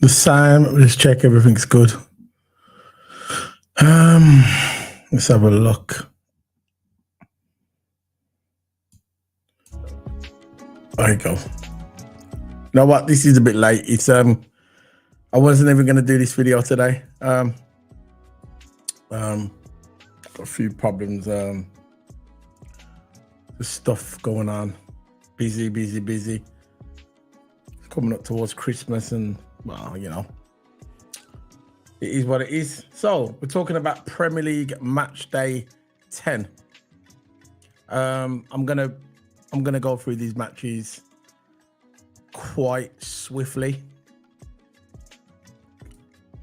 The same. Let's check everything's good. Let's have a look. There you go. You know what? This is a bit late. It's I wasn't even gonna do this video today. A few problems. There's stuff going on. Busy. Coming up towards Christmas, and well, you know, it is what it is. So we're talking about Premier League match day 10. I'm gonna go through these matches quite swiftly.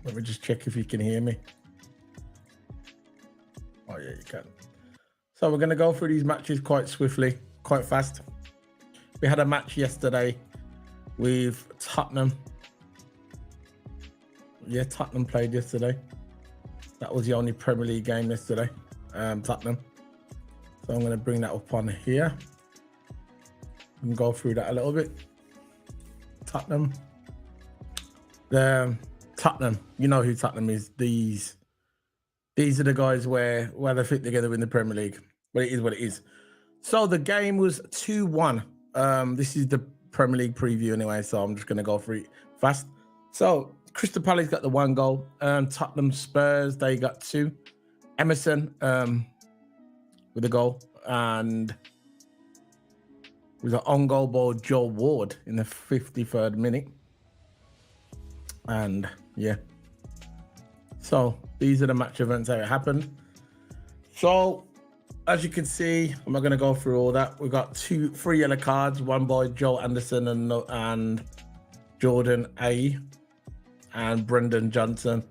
Let me just check if you can hear me. Oh yeah, you can. So we're gonna go through these matches quite swiftly, quite fast. We had a match yesterday with Tottenham. Yeah, Tottenham played yesterday. That was the only Premier League game yesterday, Tottenham. So I'm going to bring that up on here and go through that a little bit. Tottenham. Tottenham, you know who Tottenham is. These are the guys where they fit together in the Premier League. But it is what it is. So the game was 2-1. This is the Premier League preview anyway, so I'm just going to go through it fast. So Crystal Palace got the 1 goal. Tottenham Spurs, they got 2. Emerson with a goal, and with an on goal by Joe Ward in the 53rd minute. And yeah, so these are the match events that happened. So as you can see, I'm not going to go through all that. We've got 3 yellow cards, one by Joe Anderson and Jordan A. and Brendan Johnson.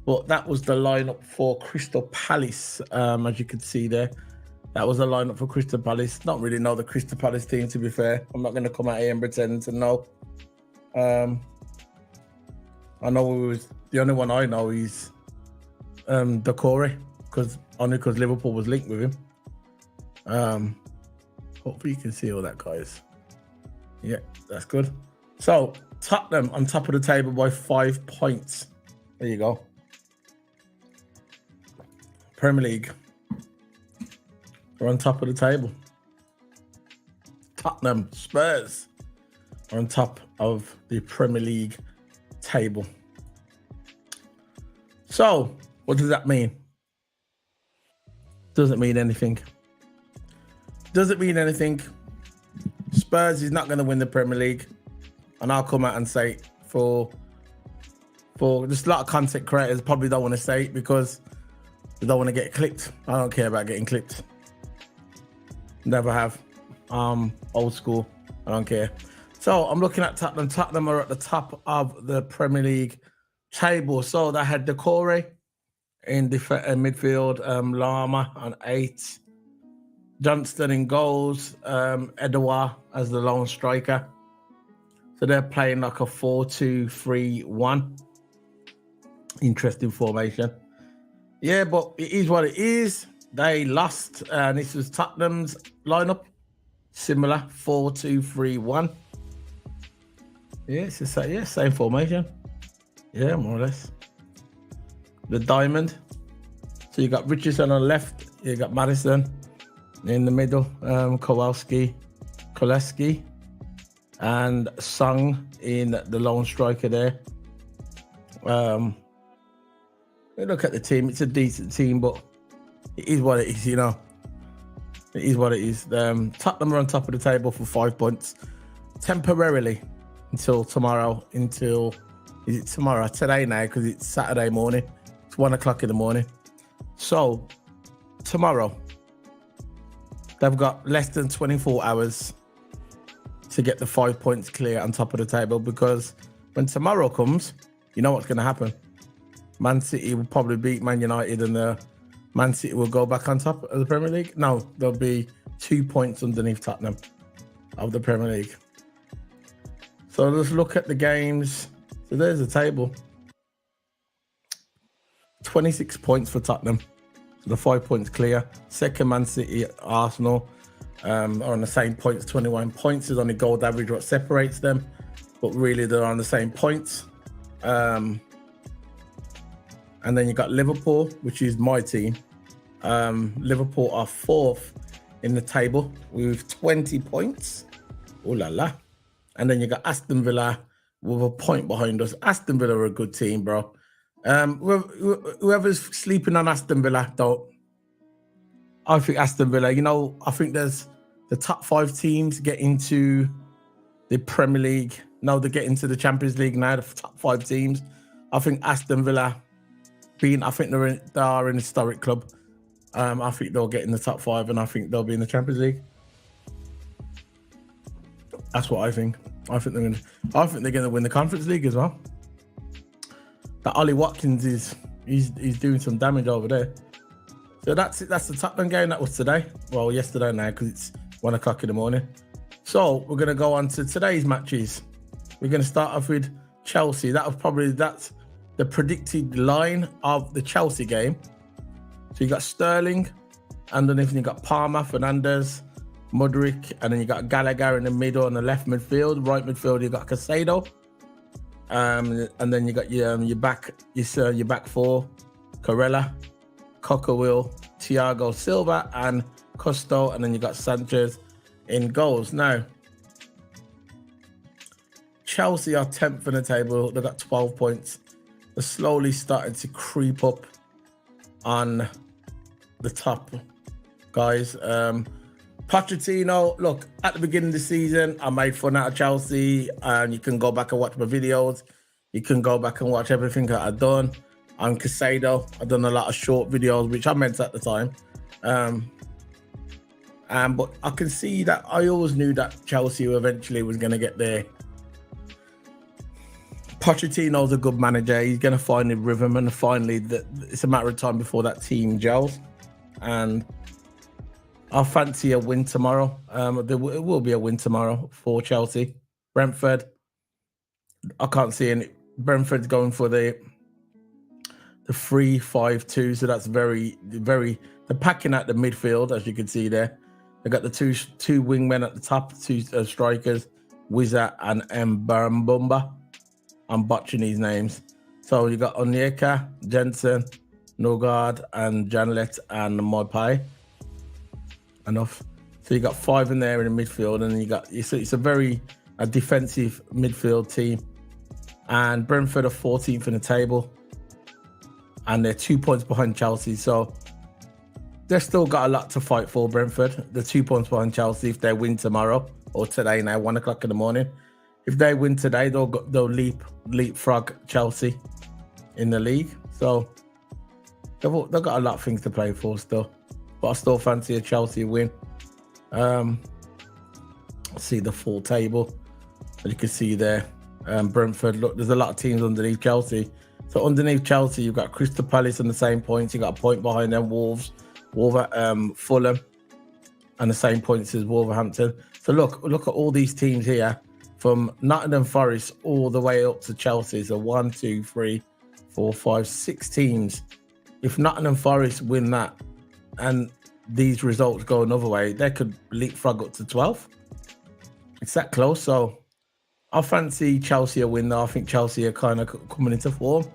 But that was the lineup for Crystal Palace. As you can see there, that was the lineup for Crystal Palace. Not really know the Crystal Palace team, to be fair. I'm not going to come out here and pretend to know. I know the only one I know is Doucouré, because Liverpool was linked with him. Hopefully you can see all that, guys. Yeah, that's good. So Tottenham on top of the table by 5 points. There you go. Premier League. We're on top of the table. Tottenham Spurs are on top of the Premier League table. So what does that mean? Doesn't mean anything. Doesn't mean anything. Spurs is not going to win the Premier League. And I'll come out and say it for just a lot of content creators probably don't want to say it because they don't want to get clipped. I don't care about getting clipped. Never have. Old school. I don't care. So I'm looking at Tottenham. Tottenham are at the top of the Premier League table. So they had Doucouré in midfield, Lama on 8, Johnston in goals, Edouard as the lone striker. So they're playing like a 4-2-3-1. Interesting formation. Yeah, but it is what it is. They lost, and this was Tottenham's lineup. Similar, 4-2-3-1. Yeah, it's the same formation. Yeah, more or less. The diamond. So you got Richardson on the left. You got Madison in the middle. Koleski, and Sung in the lone striker there. Look at the team. It's a decent team, but it is what it is, you know. It is what it is. Tottenham are on top of the table for 5 points temporarily until tomorrow. Is it tomorrow? Today now, because it's Saturday morning. It's 1 o'clock in the morning. So tomorrow, they've got less than 24 hours to get the 5 points clear on top of the table, because when tomorrow comes, you know what's going to happen. Man City will probably beat Man United, and Man City will go back on top of the Premier League. No, there'll be 2 points underneath Tottenham of the Premier League. So let's look at the games. So there's the table. 26 points for Tottenham. So the 5 points clear. Second, Man City, Arsenal are on the same points, 21 points. There's only goal average what separates them, but really they're on the same points. And then you got Liverpool, which is my team. Liverpool are 4th in the table with 20 points. Oh la la. And then you got Aston Villa with a point behind us. Aston Villa are a good team, bro. Whoever's sleeping on Aston Villa, I think Aston Villa, I think there's the top 5 teams get into the Premier League. No, they get into the Champions League now, the top 5 teams. I think Aston Villa, they are an historic club. I think they'll get in the top 5 and I think they'll be in the Champions League. That's what I think. I think they're gonna win the Conference League as well. That Ollie Watkins he's doing some damage over there. So that's it. That's the Tottenham game. That was today. Well, yesterday now because it's 1 o'clock in the morning. So we're gonna go on to today's matches. We're gonna start off with Chelsea. That's the predicted line of the Chelsea game. So you got Sterling, underneath you got Palmer, Fernandes, Mudryk, and then you got Gallagher in the middle on the left midfield. Right midfield you got Caicedo, and then you got your back four: Corella, Cockerill, Thiago Silva, and Costo, and then you got Sanchez in goals. Now, Chelsea are 10th in the table. They've got 12 points. They're slowly starting to creep up on the top, guys. Pochettino, look, at the beginning of the season, I made fun out of Chelsea, and you can go back and watch my videos. You can go back and watch everything that I've done. On Caicedo, I've done a lot of short videos, which I meant at the time. But I can see that I always knew that Chelsea eventually was going to get there. Pochettino's a good manager. He's going to find a rhythm, and finally, it's a matter of time before that team gels. And I fancy a win tomorrow. It will be a win tomorrow for Chelsea. Brentford, I can't see any. Brentford's going for the 3-5-2, so that's very, very. They're packing out the midfield, as you can see there. They got the two wingmen at the top, 2 strikers, Wizard and Mbamba. I'm botching these names. So you got Onyeka, Jensen, Nogard, and Janlet, and Mopai. Enough. So you got 5 in there in the midfield, and it's a very defensive midfield team. And Brentford are 14th in the table, and they're 2 points behind Chelsea. So they've still got a lot to fight for. Brentford, they're 2 points behind Chelsea. If they win tomorrow or today now, 1 o'clock in the morning. If they win today, they'll leapfrog Chelsea in the league. So they've got a lot of things to play for still. But I still fancy a Chelsea win. See the full table. As you can see there, Brentford. Look, there's a lot of teams underneath Chelsea. So underneath Chelsea, you've got Crystal Palace on the same points. You got a point behind them, Fulham, and the same points as Wolverhampton. So look at all these teams here, from Nottingham Forest all the way up to Chelsea. So 1, 2, 3, 4, 5, 6 teams. If Nottingham Forest win that, and these results go another way, they could leapfrog up to 12. It's that close. So I fancy Chelsea a win. I think Chelsea are kind of coming into form,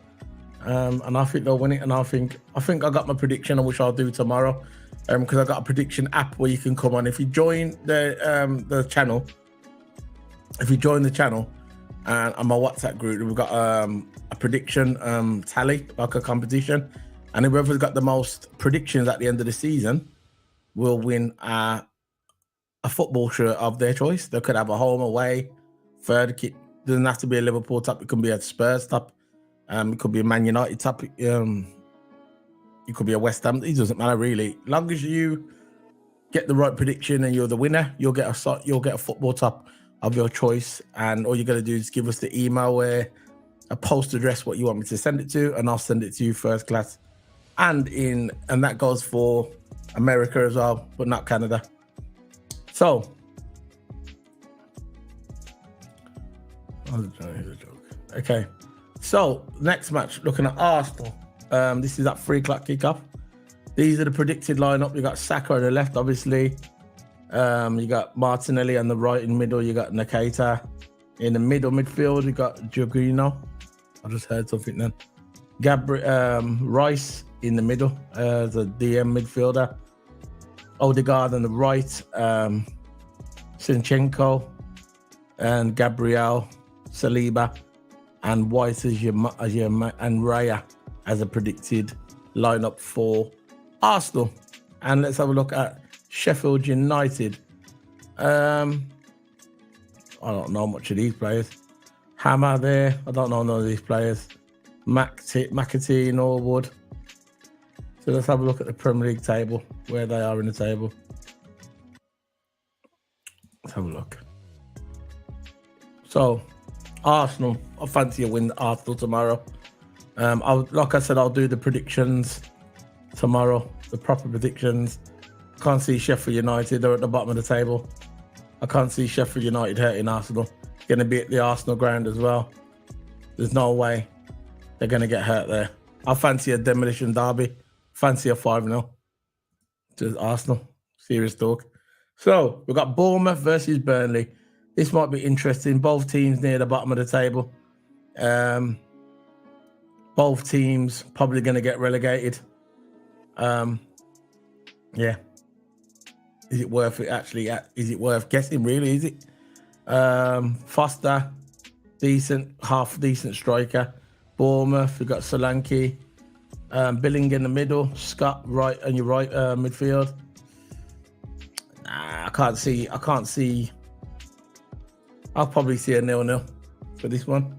and I think they'll win it. And I think I got my prediction, which I'll do tomorrow, because I got a prediction app where you can come on. If you join the channel, and on my WhatsApp group, we've got a prediction tally, like a competition. And whoever's got the most predictions at the end of the season will win a football shirt of their choice. They could have a home, away, third kit. Doesn't have to be a Liverpool top. It can be a Spurs top. It could be a Man United top. It could be a West Ham. It doesn't matter really. As long as you get the right prediction and you're the winner, you'll get a football top of your choice. And all you got to do is give us the email where a post address what you want me to send it to, and I'll send it to you first class. And that goes for America as well, but not Canada. So, okay. So next match, looking at Arsenal. This is at 3 o'clock kickoff. These are the predicted lineup. You got Saka on the left, obviously. You got Martinelli on the right. In the middle, you got Nakata. In the midfield, you got Jorginho. I just heard something then. Rice in the middle, the DM midfielder. Odegaard on the right, Zinchenko and Gabriel Saliba, and White as your and Raya as a predicted lineup for Arsenal. And let's have a look at Sheffield United. I don't know much of these players. Hammer there. I don't know none of these players. McAtee, Norwood. So let's have a look at the Premier League table, where they are in the table. Let's have a look. So, Arsenal, I fancy a win Arsenal tomorrow. Like I said, I'll do the predictions tomorrow, the proper predictions. Can't see Sheffield United, they're at the bottom of the table. I can't see Sheffield United hurting Arsenal. It's going to be at the Arsenal ground as well. There's no way they're going to get hurt there. I fancy a demolition derby. Fancy a 5-0 to Arsenal. Serious talk. So we've got Bournemouth versus Burnley. This might be interesting. Both teams near the bottom of the table. Both teams probably going to get relegated. Yeah. Is it worth it actually? Is it worth guessing really? Is it? Foster, half decent striker. Bournemouth, we've got Solanke. Billing in the middle. Scott right on your right midfield. Nah, I can't see. I'll probably see a 0-0 for this one.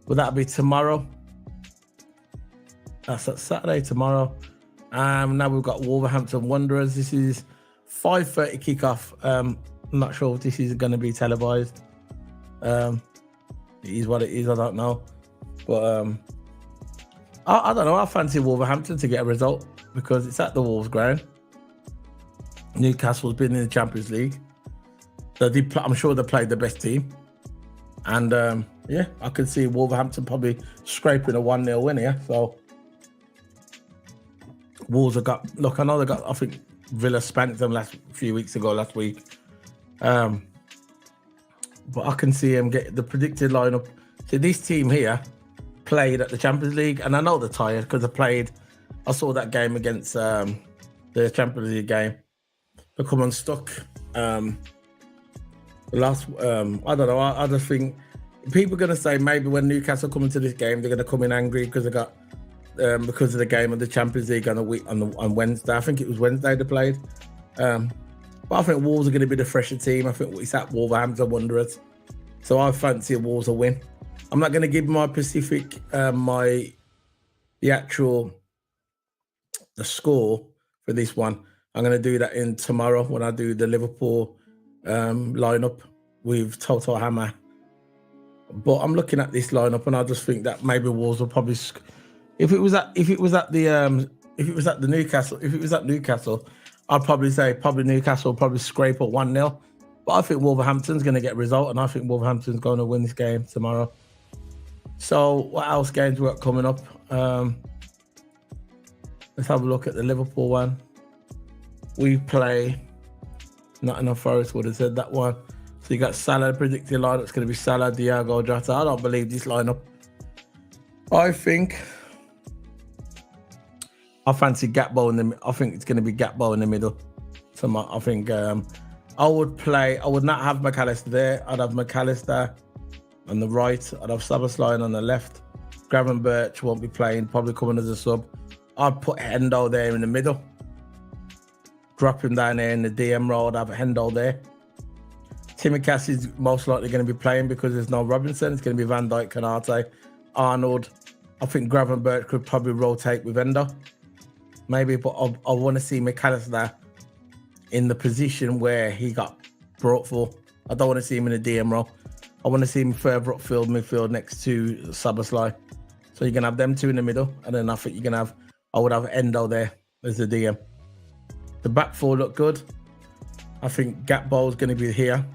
Will that be tomorrow? That's Saturday tomorrow. Now we've got Wolverhampton Wanderers. This is 5:30 kickoff. I'm not sure if this is going to be televised. It is what it is. I don't know, but I don't know. I fancy Wolverhampton to get a result because it's at the Wolves ground. Newcastle's been in the Champions League. I'm sure they played the best team. And yeah, I could see Wolverhampton probably scraping a 1-0 win here. So Wolves have got, look, I know they got, I think Villa spanked them last week. But I can see them get the predicted lineup. So this team here played at the Champions League, and I know they're tired because I saw that game against the Champions League game. They come unstuck. I don't know. I just think people are going to say maybe when Newcastle come into this game, they're going to come in angry because they got because of the game of the Champions League on Wednesday. I think it was Wednesday they played. But I think Wolves are going to be the fresher team. I think it's at Wolverhampton Wanderers. So I fancy a Wolves a win. I'm not going to give my Pacific the score for this one. I'm going to do that in tomorrow when I do the Liverpool lineup with Toto Hammer. But I'm looking at this lineup and I just think that maybe Wolves will probably, if it was at Newcastle, I'd probably say Newcastle will probably scrape at 1-0. But I think Wolverhampton's going to get a result, and I think Wolverhampton's going to win this game tomorrow. So what else games we got coming up? Let's have a look at the Liverpool one. We play Nottingham Forest, would have said that one. So you got Salah, predicted lineup's going to be Salah, Thiago Jota. I don't believe this lineup. I fancy Gakpo I think it's going to be Gakpo in the middle. So I think I would not have McAllister there. I'd have McAllister on the right. I'd have Szoboszlai on the left. Gravenberch won't be playing, probably coming as a sub. I'd put Hendo there in the middle. Drop him down there in the DM role. I'd have Hendo there. Tsimikas is most likely going to be playing because there's no Robinson. It's going to be Van Dijk, Konate, Arnold. I think Gravenberch could probably rotate with Hendo. Maybe, but I want to see McAllister in the position where he got brought for. I don't want to see him in the DM role. I want to see him further upfield, midfield next to Szoboszlai. So you're going to have them two in the middle. And then I think I would have Endo there as the DM. The back four look good. I think Gakpo is going to be here.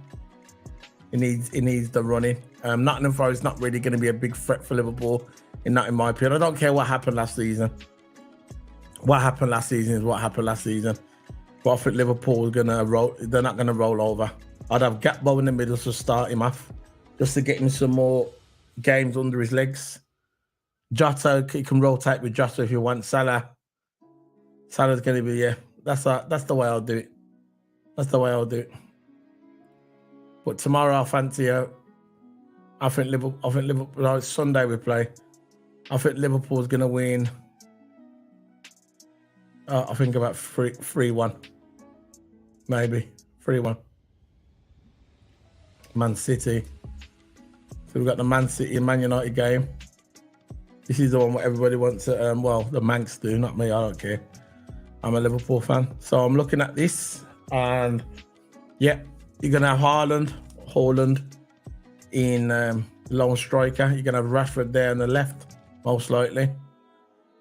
He needs the running. Nottingham Forest is not really going to be a big threat for Liverpool, in my opinion. I don't care what happened last season. What happened last season is what happened last season. But I think Liverpool is going to roll. They're not going to roll over. I'd have Gakpo in the middle to start him off, just to get him some more games under his legs. Jota, you can rotate with Jota if you want. Salah's going to be, yeah. That's the way I'll do it. That's the way I'll do it. But tomorrow I fancy I think Liverpool. No, it's Sunday we play. I think Liverpool's gonna win. I think about 3-1, maybe 3-1. Man City. So we've got the Man City and Man United game. This is the one where everybody wants to. Well, the Manx do, not me. I don't care. I'm a Liverpool fan, so I'm looking at this, and yeah, you're gonna have Haaland in lone striker. You're gonna have Rashford there on the left, most likely.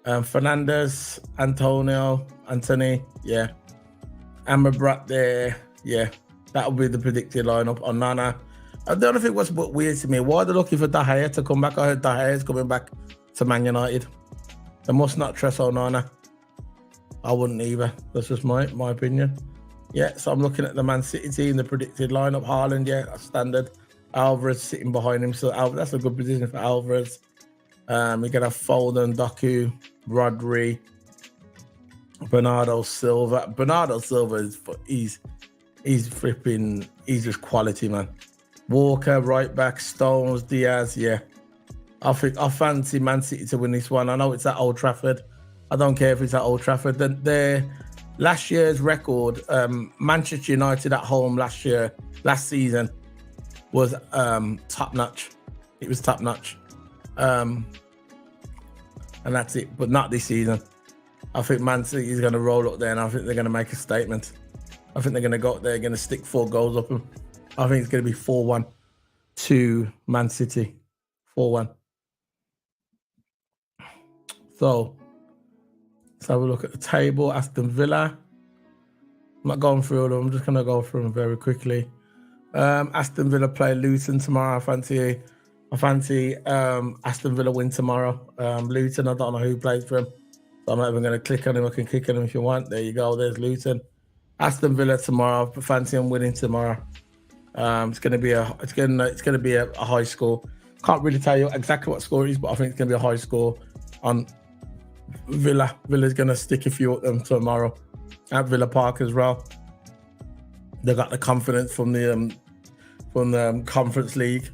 Fernandes, Anthony, yeah. Amrabat there, yeah. That'll be the predicted lineup. Onana. The other thing was a bit weird to me. Why are they looking for De Gea to come back? I heard De Gea is coming back to Man United. They must not trust Onana. I wouldn't either. That's just my opinion. Yeah, so I'm looking at the Man City team, the predicted lineup. Haaland, yeah, that's standard. Alvarez sitting behind him, so that's a good position for Alvarez. You're gonna have Foden, Doku, Rodri, Bernardo Silva. Bernardo Silva he's just quality, man. Walker, right back, Stones, Diaz, yeah. I fancy Man City to win this one. I know it's at Old Trafford. I don't care if it's at Old Trafford. Their last year's record, Manchester United at home last season, was top notch. It was top notch. And that's it, but not this season. I think Man City is going to roll up there, and I think they're going to make a statement. I think they're going to go up there, going to stick 4 goals up them. I think it's going to be 4-1 to Man City. 4-1. So let's have a look at the table. Aston Villa. I'm not going through them. I'm just going to go through them very quickly. Aston Villa play Luton tomorrow. I fancy Aston Villa win tomorrow. Luton, I don't know who plays for him, so I'm not even going to click on him. I can click on him if you want. There you go. There's Luton. Aston Villa tomorrow. I fancy him winning tomorrow. It's going to be a high score. Can't really tell you exactly what score it is, but I think it's going to be a high score on Villa. Villa's going to stick a few at them tomorrow at Villa Park as well. They got the confidence from the Conference League.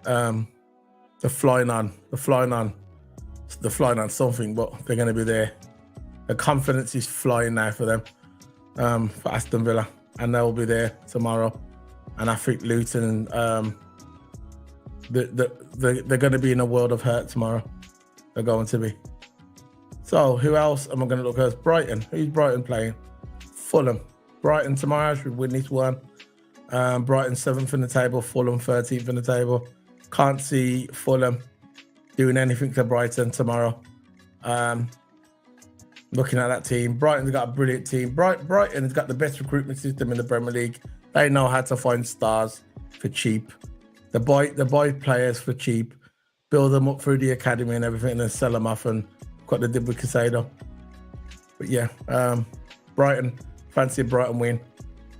They're flying on something, but they're going to be there. The confidence is flying now for them, for Aston Villa, and they'll be there tomorrow. And I think Luton, they're going to be in a world of hurt tomorrow. They're going to be. So who else am I going to look at? Brighton. Who's Brighton playing? Fulham. Brighton tomorrow should win this one. Brighton 7th in the table, Fulham 13th in the table. Can't see Fulham doing anything to Brighton tomorrow. Looking at that team, Brighton's got a brilliant team. Brighton's got the best recruitment system in the Premier League. They know how to find stars for cheap. They buy players for cheap, build them up through the academy and everything, and then sell them off, and what they did with Casado. But yeah, Brighton, fancy a Brighton win.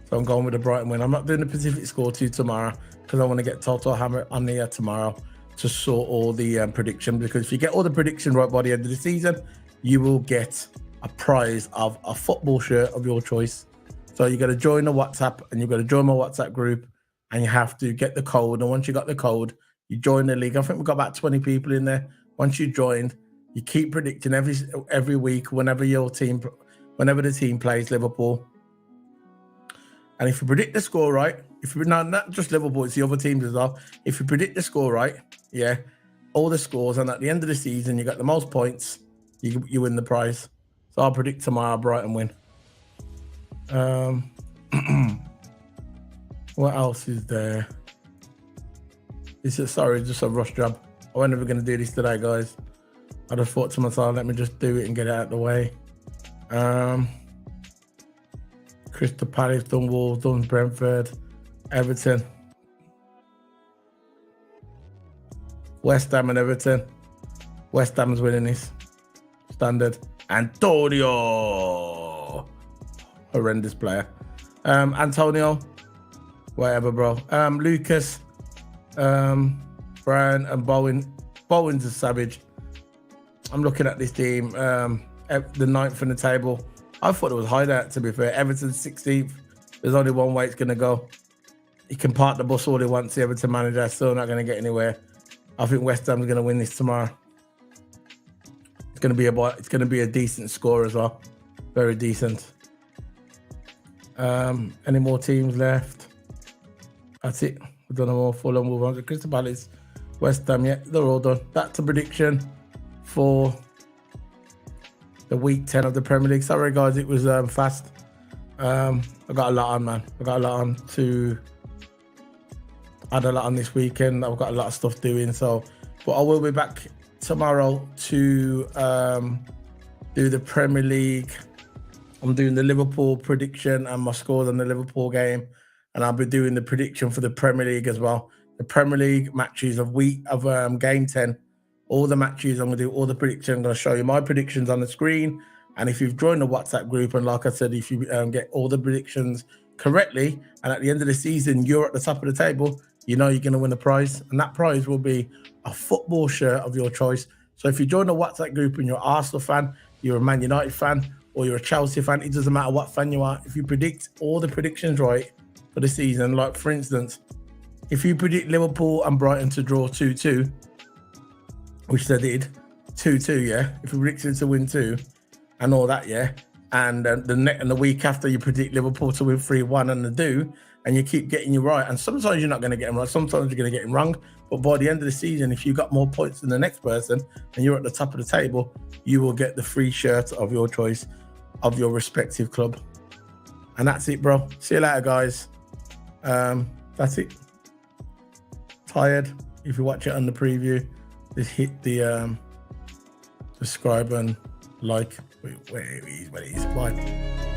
So I'm going with the Brighton win. I'm not doing the Pacific score 2 tomorrow because I want to get Toto Hammer on here tomorrow to sort all the prediction. Because if you get all the prediction right by the end of the season, you will get a prize of a football shirt of your choice. So you got to join the WhatsApp, and you've got to join my WhatsApp group, and you have to get the code. And once you got the code, you join the league. I think we've got about 20 people in there. Once you joined, you keep predicting every week whenever the team plays Liverpool. And if you predict the score right, not just Liverpool, it's the other teams as well. If you predict the score right, yeah, all the scores, and at the end of the season, you got the most points, you win the prize. So I'll predict tomorrow Brighton win. What else is there? Just a rush job. I wasn't ever going to do this today, guys. I just thought to myself, let me just do it and get it out of the way. Crystal Palace, done Wolves, done Brentford, Everton, West Ham and Everton. West Ham's winning this. Standard. Antonio. Horrendous player. Antonio. Whatever, bro. Lucas. Brian and Bowen. Bowen's a savage. I'm looking at this team, the ninth in the table. I thought it was higher, to be fair. Everton 16th. There's only one way it's going to go. He can park the bus all he wants. The Everton manager still not going to get anywhere. I think West Ham's going to win this tomorrow. It's going to be a decent score as well. Very decent. Any more teams left? That's it. We've done them all. Fulham, Wolverhampton, Crystal Palace, West Ham. Yeah, they're all done. That's a prediction for the week 10 of the Premier League. Sorry, guys, it was fast. I got a lot on, man. I got a lot on to add a lot on this weekend. I've got a lot of stuff doing. So, but I will be back tomorrow to do the Premier League. I'm doing the Liverpool prediction and my scores on the Liverpool game, and I'll be doing the prediction for the Premier League as well. The Premier League matches of game 10. All the matches, I'm going to do all the predictions. I'm going to show you my predictions on the screen. And if you've joined the WhatsApp group, and like I said, if you get all the predictions correctly, and at the end of the season, you're at the top of the table, you know you're going to win a prize. And that prize will be a football shirt of your choice. So if you join the WhatsApp group and you're an Arsenal fan, you're a Man United fan, or you're a Chelsea fan, it doesn't matter what fan you are. If you predict all the predictions right for the season, like for instance, if you predict Liverpool and Brighton to draw 2-2, which they did, 2-2, yeah. If you predict it to win 2 and all that, yeah. And the week after you predict Liverpool to win 3-1 and they do, and you keep getting you right. And sometimes you're not going to get them right. Sometimes you're going to get them wrong. But by the end of the season, if you got more points than the next person and you're at the top of the table, you will get the free shirt of your choice of your respective club. And that's it, bro. See you later, guys. That's it. Tired. If you watch it on the preview, just hit the subscribe and like. Wait, where it is. Bye.